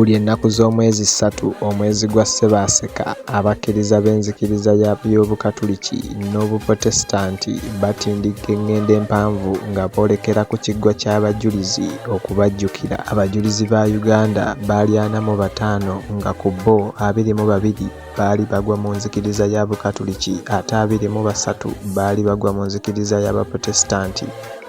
Buli ennaku z'omwezi 3 omwezi gwa Ssebaaseka abakkiriza b'enzikiriza ya by'Obukatuliki n'Obuprotestanti batindigga eŋŋendo empanvu nga boolekera ku kiggwa ky'Abajulizi okubajjukira. Abajulizi ba Uganda baali 45 nga ku bo 22 baali bagwa mu nzikiriza ya Bukatuliki ate 23 baali bagwa mu nzikiriza y'Abaprotestanti.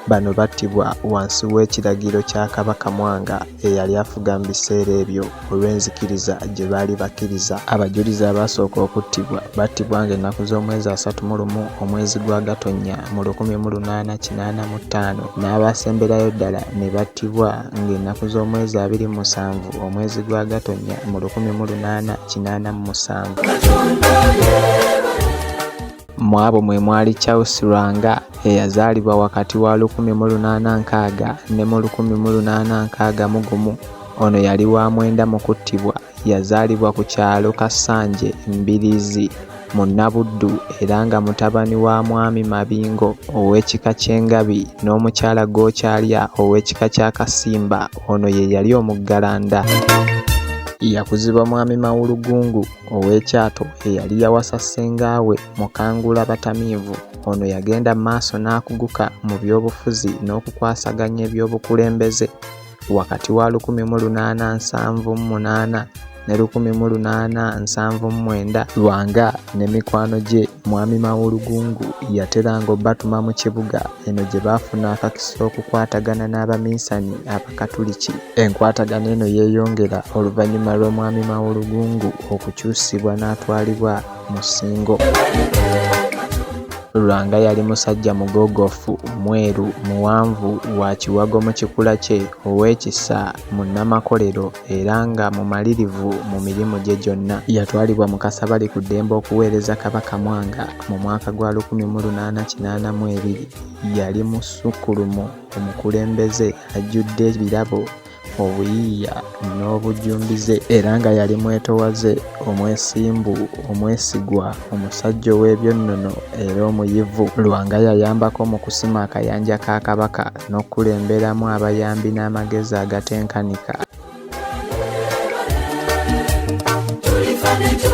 Bano battibwa wansi w'ekiragiro kya Kabaka Mwanga eyali afuga mu biseera ebyo olw'enzikiriza gye baali bakkiriza. Abajulizi abaasooka okuttibwa battibwa ng'ennaku z'omwezi 31 omwezi gwa Gatonnya mu 1885 n'abaasemberayo ddala ne battibwa ng'ennaku z'omwezi 27 omwezi gwa Gatonnya mu 1887. Mu abo mwe mwali Charles Lwanga eyazaalibwa wakati wa 1860 ne mu 1861. Ono yali wa mwenda mu kuttibwa. Yazaalibwa ku kyalo Kasanje Mbirizi mu Nabuddu era nga mutabani wa Mwami Mabingo ow'ekika ky'Engabi n'omukyala Gookyalya ow'ekika kya Kasimba. Ono ye yali omuggalanda. Yakuzibwa Mwami Mawulugungu ow'Ekyato eyali yawasa ssengaawe Mukangula Batamiivu. Ono yagenda maaso n'akuguka mu by'obufuzi n'okukwasaganya ebyobukulembeze wakati wa 1878 ne 1879. Lwanga ne mikwano gye Mwami Mawulugungu yateranga obbatuma mu kibuga eno gye baafuna akakiso okukwatagana n'Abaminsani Abakatuliki. Enkwatagana eno yeeyongera oluvannyuma lw'Omwami Mawulugungu okukyusibwa n'atwalibwa mu Ssingo. Lwanga yali musajja mugoogofu, mweru, muwanvu, wa kiwago mu kikula kye, ow'ekisa, munnamakolero era nga mumalirivu mu mirimu gye gyonna. Yatwalibwa mu Kasabali ku ddembe okuweereza Kabaka Mwanga mu mwaka gwa 1882. Yali musukkulumu omukulembeze ajjudde ebirabo, obuyiiya n'obujjumbize era nga yali mwetowaze, omwesimbu, omwesigwa, omusajja ow'ebyonnono era omuyivu. Lwanga yayambako mu kusima akayanja ka Kabaka n'okulemberamu abayambi n'amagezi agatenkanika.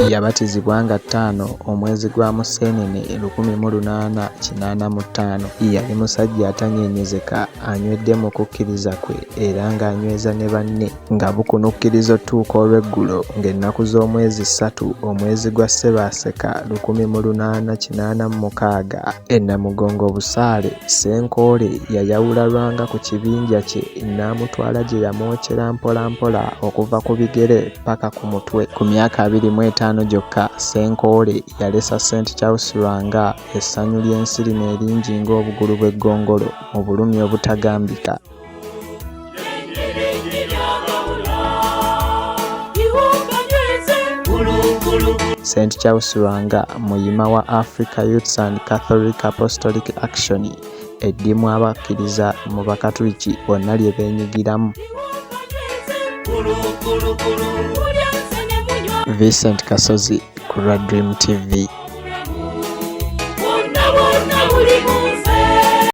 Yabatizibwa nga 5 omwezi gwa Museenene 1885. Yali musajja atanyeenyezeka, anywedde mu kukkiriza kwe era ng'anyweza ne banne nga bukunukkiriza ottuuka olw'eggulo ng'ennaku z'omwezi 3 omwezi gwa Ssebaaseka 1886. Ennamugongo Busaale Senkoole yayawula Lwanga ku kibinja kye n'amutwala gye yamwokyera mpola mpola okuva ku bigere paka ku mutwe. Ku myaka 25 gyokka Senkoole yalesa St. Charles Lwanga essanyu ly'ensirima eringi ng'obugulu bw'eggongolo mu bulumi obutagambika. St. Charles Lwanga muyima wa Africa Youths and Catholic Apostolic Action, eddimu abakkiriza mu Bakatuliki bonna lye beenyigiramu. Vincent Kasozi ku Dream TV.